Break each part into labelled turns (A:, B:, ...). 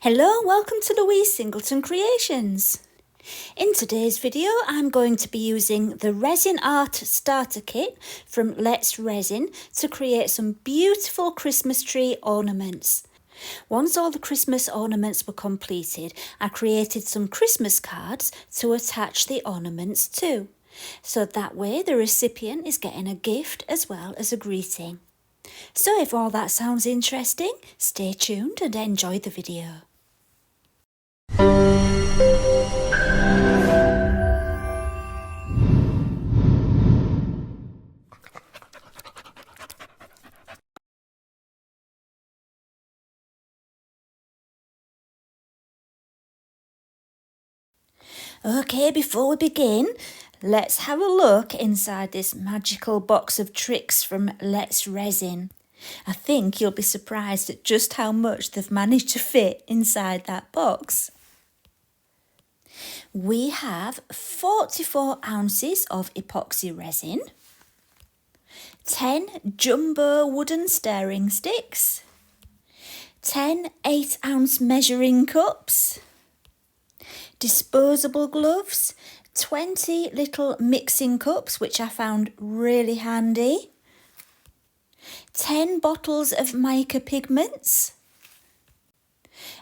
A: Hello, welcome to Louise Singleton Creations. In today's video, I'm going to be using the Resin Starter Kit from Let's Resin to create some beautiful Christmas tree ornaments. Once all the Christmas ornaments were completed, I created some Christmas cards to attach the ornaments to. So that way the recipient is getting a gift as well as a greeting. So if all that sounds interesting, stay tuned and enjoy the video. Okay, before we begin, let's have a look inside this magical box of tricks from Let's Resin. I think you'll be surprised at just how much they've managed to fit inside that box. We have 44 ounces of epoxy resin, 10 jumbo wooden stirring sticks, 10 8-ounce measuring cups, disposable gloves, 20 little mixing cups, which I found really handy, 10 bottles of mica pigments,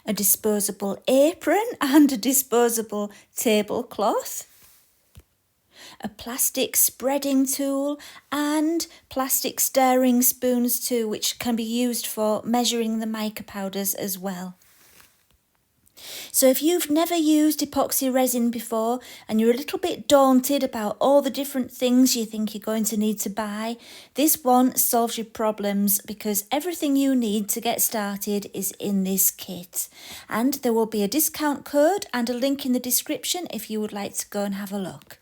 A: a disposable apron and a disposable tablecloth, a plastic spreading tool and plastic stirring spoons too, which can be used for measuring the mica powders as well. So if you've never used epoxy resin before and you're a little bit daunted about all the different things you think you're going to need to buy, this one solves your problems because everything you need to get started is in this kit. And there will be a discount code and a link in the description if you would like to go and have a look.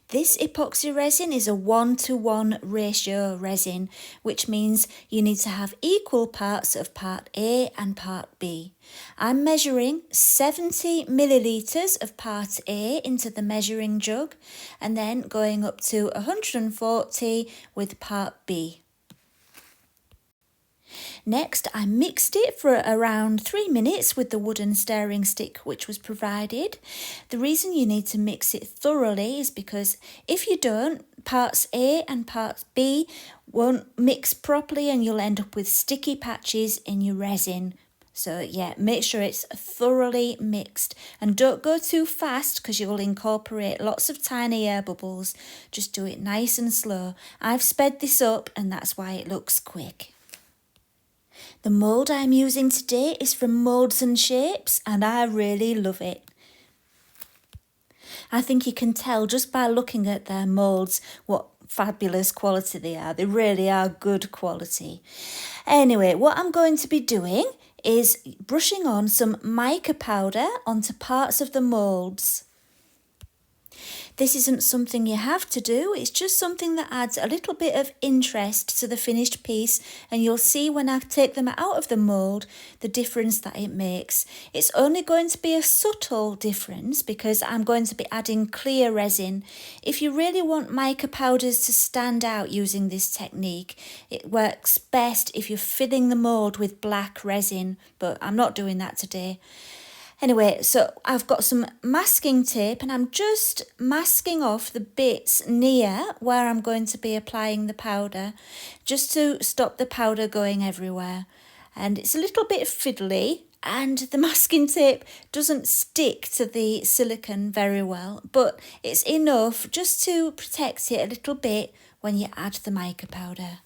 A: This epoxy resin is a 1-to-1 ratio resin, which means you need to have equal parts of part A and part B. I'm measuring 70 millilitres of part A into the measuring jug and then going up to 140 with part B. Next, I mixed it for around 3 minutes with the wooden stirring stick which was provided. The reason you need to mix it thoroughly is because if you don't, parts A and parts B won't mix properly and you'll end up with sticky patches in your resin. So yeah, make sure it's thoroughly mixed and don't go too fast because you'll incorporate lots of tiny air bubbles. Just do it nice and slow. I've sped this up and that's why it looks quick. The mould I'm using today is from Moulds Shapes and I really love it. I think you can tell just by looking at their moulds what fabulous quality they are. They really are good quality. Anyway, what I'm going to be doing is brushing on some mica powder onto parts of the moulds. This isn't something you have to do, it's just something that adds a little bit of interest to the finished piece and you'll see when I take them out of the mould the difference that it makes. It's only going to be a subtle difference because I'm going to be adding clear resin. If you really want mica powders to stand out using this technique, it works best if you're filling the mould with black resin, but I'm not doing that today. Anyway, so I've got some masking tape and I'm just masking off the bits near where I'm going to be applying the powder, just to stop the powder going everywhere. And it's a little bit fiddly and the masking tape doesn't stick to the silicone very well, but it's enough just to protect it a little bit when you add the mica powder.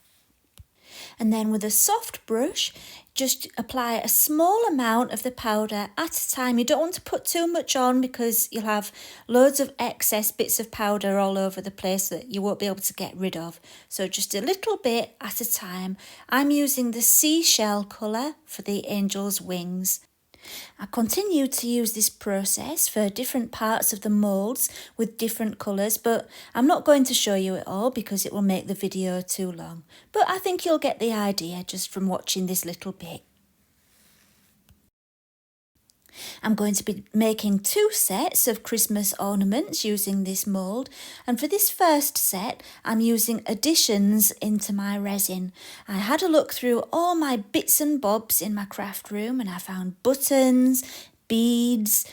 A: And then with a soft brush, just apply a small amount of the powder at a time. You don't want to put too much on because you'll have loads of excess bits of powder all over the place that you won't be able to get rid of. So just a little bit at a time. I'm using the seashell colour for the angel's wings. I continue to use this process for different parts of the moulds with different colours, but I'm not going to show you it all because it will make the video too long. But I think you'll get the idea just from watching this little bit. I'm going to be making 2 sets of Christmas ornaments using this mould, and for this first set I'm using additions into my resin. I had a look through all my bits and bobs in my craft room and I found buttons, beads,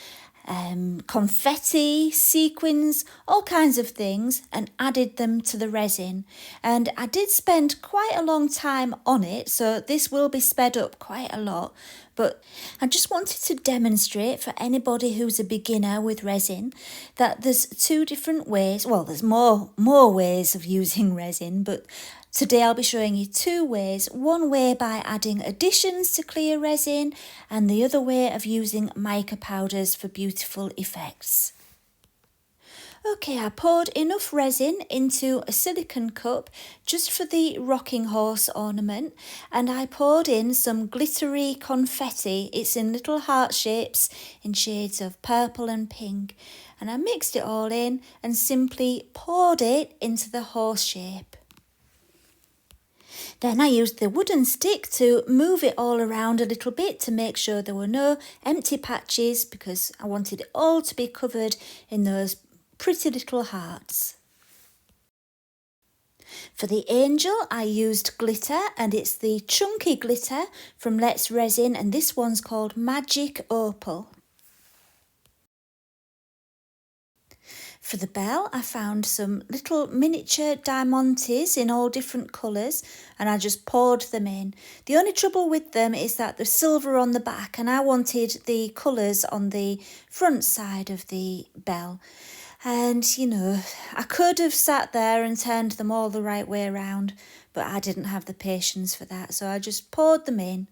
A: confetti, sequins, all kinds of things, and added them to the resin. And I did spend quite a long time on it, so this will be sped up quite a lot. But I just wanted to demonstrate for anybody who's a beginner with resin that there's 2 different ways. Well, there's more ways of using resin, but today I'll be showing you 2 ways. One way by adding additions to clear resin, and the other way of using mica powders for beautiful effects. Okay, I poured enough resin into a silicone cup just for the rocking horse ornament, and I poured in some glittery confetti. It's in little heart shapes in shades of purple and pink, and I mixed it all in and simply poured it into the horse shape. Then I used the wooden stick to move it all around a little bit to make sure there were no empty patches, because I wanted it all to be covered in those pretty little hearts. For the angel I used glitter, and it's the chunky glitter from Let's Resin, and this one's called Magic Opal. For the bell, I found some little miniature diamantes in all different colours, and I just poured them in. The only trouble with them is that they're silver on the back, and I wanted the colours on the front side of the bell. And, I could have sat there and turned them all the right way around, but I didn't have the patience for that, so I just poured them in.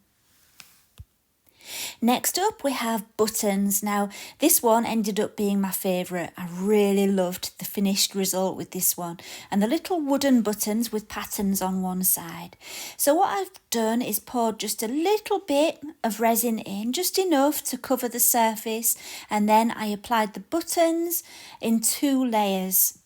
A: Next up we have buttons. Now this one ended up being my favourite. I really loved the finished result with this one, and the little wooden buttons with patterns on one side. So what I've done is poured just a little bit of resin in, just enough to cover the surface, and then I applied the buttons in 2 layers.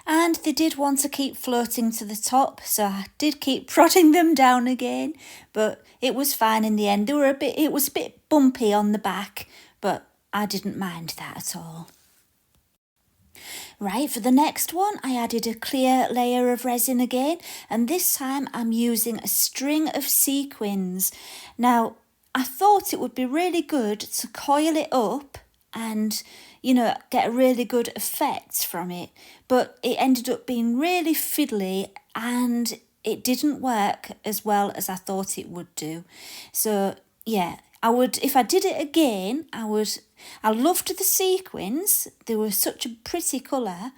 A: And they did want to keep floating to the top, so I did keep prodding them down again, but it was fine in the end. It was a bit bumpy on the back, but I didn't mind that at all. Right, for the next one, I added a clear layer of resin again, and this time I'm using a string of sequins. Now, I thought it would be really good to coil it up and get a really good effect from it, but it ended up being really fiddly and it didn't work as well as I thought it would do. So yeah, if I did it again, I loved the sequins. They were such a pretty colour,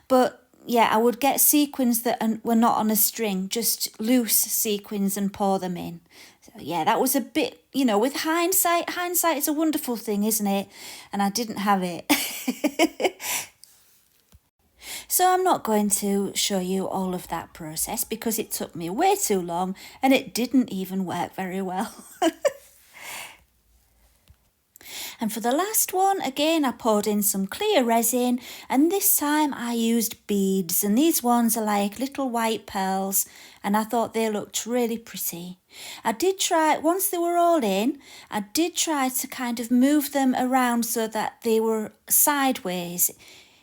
A: but yeah, I would get sequins that were not on a string, just loose sequins, and pour them in. So yeah, that was a bit, with hindsight is a wonderful thing, isn't it? And I didn't have it. So I'm not going to show you all of that process because it took me way too long and it didn't even work very well. And for the last one, again, I poured in some clear resin, and this time I used beads, and these ones are like little white pearls, and I thought they looked really pretty. I did try, once they were all in, I did try to kind of move them around so that they were sideways,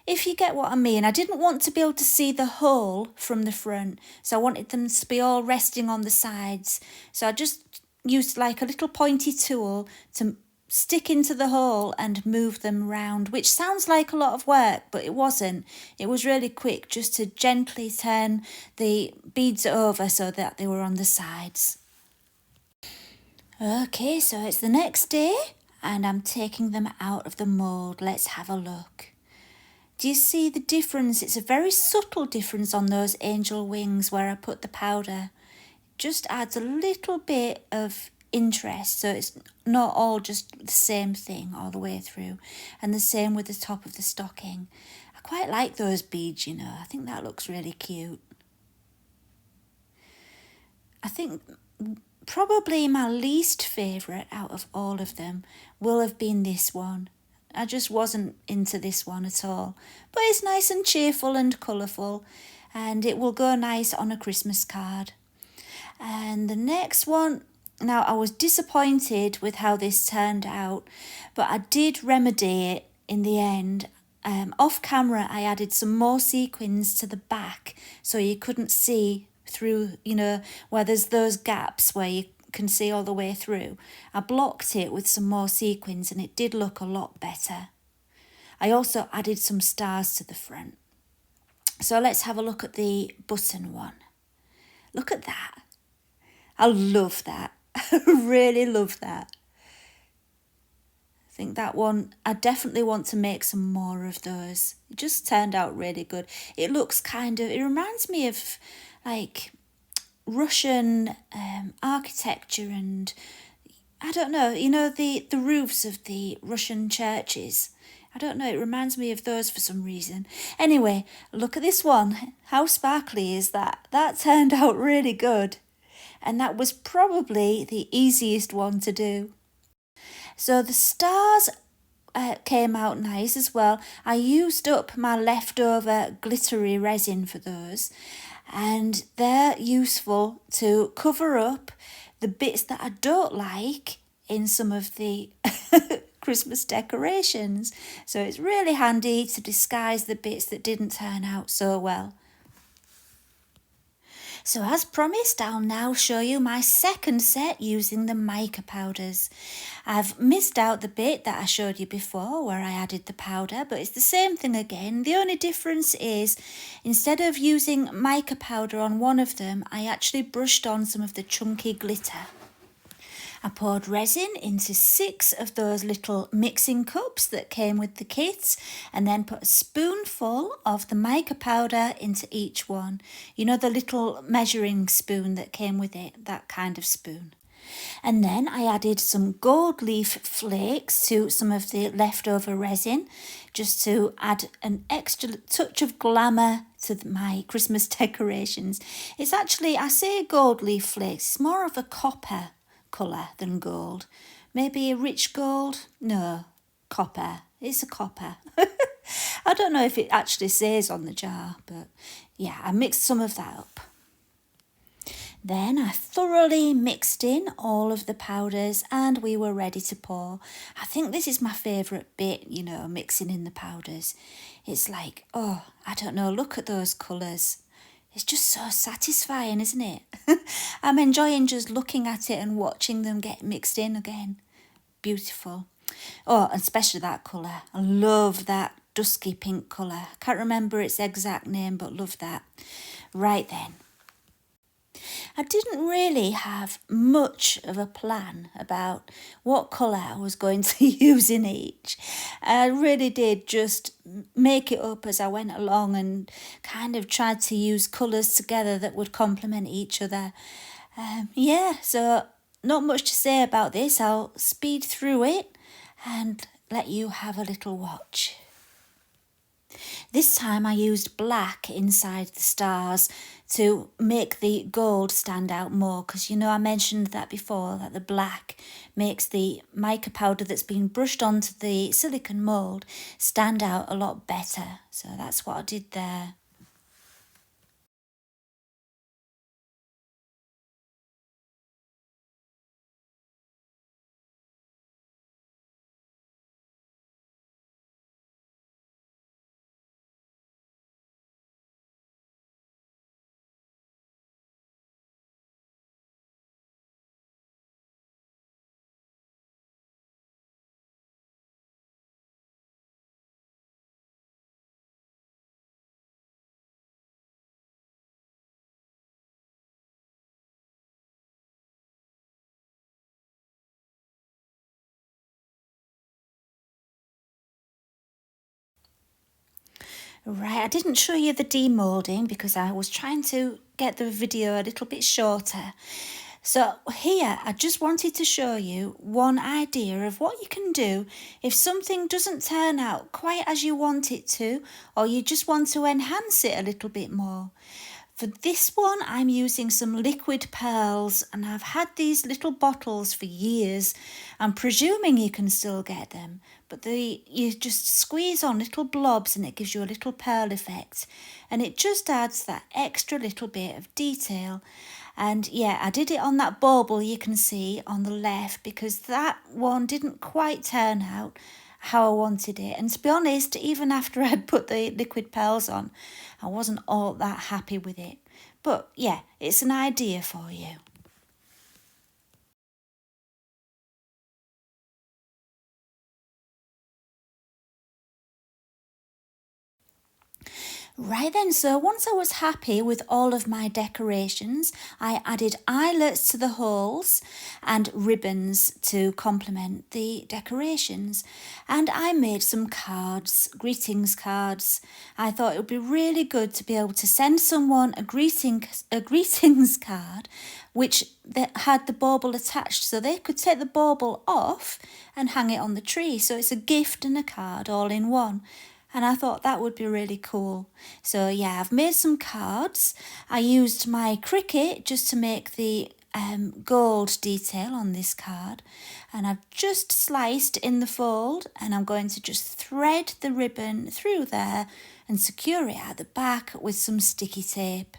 A: if you get what I mean. I didn't want to be able to see the hole from the front, so I wanted them to be all resting on the sides. So I just used like a little pointy tool to stick into the hole and move them round, which sounds like a lot of work, but it wasn't. It was really quick, just to gently turn the beads over so that they were on the sides. Okay, so it's the next day and I'm taking them out of the mould. Let's have a look. Do you see the difference? It's a very subtle difference on those angel wings where I put the powder. Just adds a little bit of interest, so it's not all just the same thing all the way through. And the same with the top of the stocking. I quite like those beads, I think that looks really cute. I think probably my least favourite out of all of them will have been this one. I just wasn't into this one at all, but it's nice and cheerful and colourful, and it will go nice on a Christmas card. And the next one, Now, I was disappointed with how this turned out, but I did remedy it in the end. Off camera, I added some more sequins to the back so you couldn't see through, where there's those gaps where you can see all the way through. I blocked it with some more sequins and it did look a lot better. I also added some stars to the front. So let's have a look at the button one. Look at that. I love that. I really love that. I think that one, I definitely want to make some more of those. It just turned out really good. It looks it reminds me of like Russian architecture, and I don't know, the roofs of the Russian churches. I don't know, it reminds me of those for some reason. Anyway, look at this one. How sparkly is that? That turned out really good. And that was probably the easiest one to do. So the stars came out nice as well. I used up my leftover glittery resin for those, and they're useful to cover up the bits that I don't like in some of the Christmas decorations. So it's really handy to disguise the bits that didn't turn out so well. So as promised, I'll now show you my second set using the mica powders. I've missed out the bit that I showed you before where I added the powder, but it's the same thing again. The only difference is instead of using mica powder on one of them, I actually brushed on some of the chunky glitter. I poured resin into 6 of those little mixing cups that came with the kit, and then put a spoonful of the mica powder into each one. You know, the little measuring spoon that came with it, that kind of spoon. And then I added some gold leaf flakes to some of the leftover resin, just to add an extra touch of glamour to my Christmas decorations. It's actually, I say gold leaf flakes, it's more of a copper colour than gold. Maybe a rich gold? No, copper. It's a copper. I don't know if it actually says on the jar, but yeah, I mixed some of that up. Then I thoroughly mixed in all of the powders and we were ready to pour. I think this is my favourite bit, mixing in the powders. It's like, oh, I don't know, look at those colours. It's just so satisfying, isn't it? I'm enjoying just looking at it and watching them get mixed in again. Beautiful. Oh, and especially that colour. I love that dusky pink colour. I can't remember its exact name, but love that. Right then. I didn't really have much of a plan about what colour I was going to use in each. I really did just make it up as I went along and kind of tried to use colours together that would complement each other. So not much to say about this. I'll speed through it and let you have a little watch. This time I used black inside the stars to make the gold stand out more, because I mentioned that before, that the black makes the mica powder that's been brushed onto the silicone mould stand out a lot better. So that's what I did there. Right, I didn't show you the demolding because I was trying to get the video a little bit shorter. So here, I just wanted to show you one idea of what you can do if something doesn't turn out quite as you want it to, or you just want to enhance it a little bit more. For this one, I'm using some liquid pearls, and I've had these little bottles for years. I'm presuming you can still get them, but you just squeeze on little blobs and it gives you a little pearl effect, and it just adds that extra little bit of detail. And yeah, I did it on that bauble you can see on the left, because that one didn't quite turn out how I wanted it. And to be honest, even after I'd put the liquid pearls on, I wasn't all that happy with it. But yeah, it's an idea for you. Right then, so once I was happy with all of my decorations, I added eyelets to the holes and ribbons to complement the decorations. And I made some cards, greetings cards. I thought it would be really good to be able to send someone a greetings card which had the bauble attached, so they could take the bauble off and hang it on the tree. So it's a gift and a card all in one. And I thought that would be really cool. So yeah, I've made some cards. I used my Cricut just to make the gold detail on this card. And I've just sliced in the fold, and I'm going to just thread the ribbon through there and secure it at the back with some sticky tape.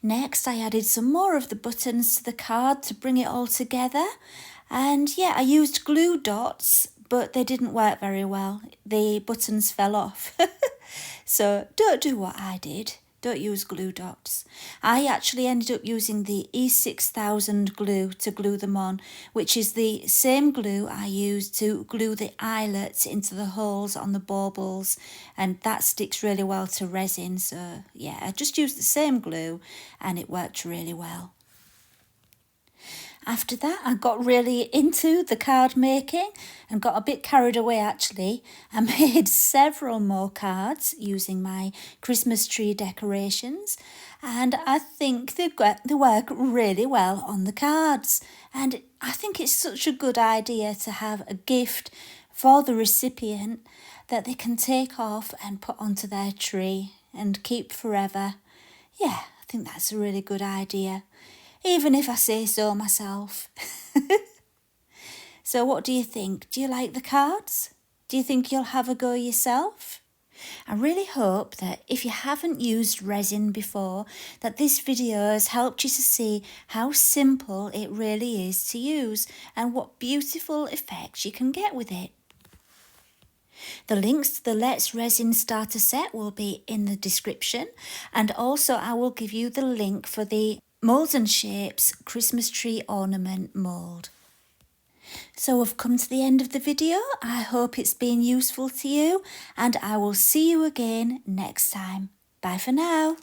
A: Next, I added some more of the buttons to the card to bring it all together. And yeah, I used glue dots, but they didn't work very well. The buttons fell off. So don't do what I did. Don't use glue dots. I actually ended up using the E6000 glue to glue them on, which is the same glue I used to glue the eyelets into the holes on the baubles, and that sticks really well to resin. So yeah, I just used the same glue and it worked really well. After that, I got really into the card making and got a bit carried away actually. I made several more cards using my Christmas tree decorations, and I think they work really well on the cards. And I think it's such a good idea to have a gift for the recipient that they can take off and put onto their tree and keep forever. Yeah, I think that's a really good idea, even if I say so myself. So what do you think? Do you like the cards? Do you think you'll have a go yourself? I really hope that if you haven't used resin before, that this video has helped you to see how simple it really is to use and what beautiful effects you can get with it. The links to the Let's Resin Starter Set will be in the description, and also I will give you the link for the Moulds and Shapes Christmas Tree Ornament mould. So we've come to the end of the video. I hope it's been useful to you, and I will see you again next time. Bye for now.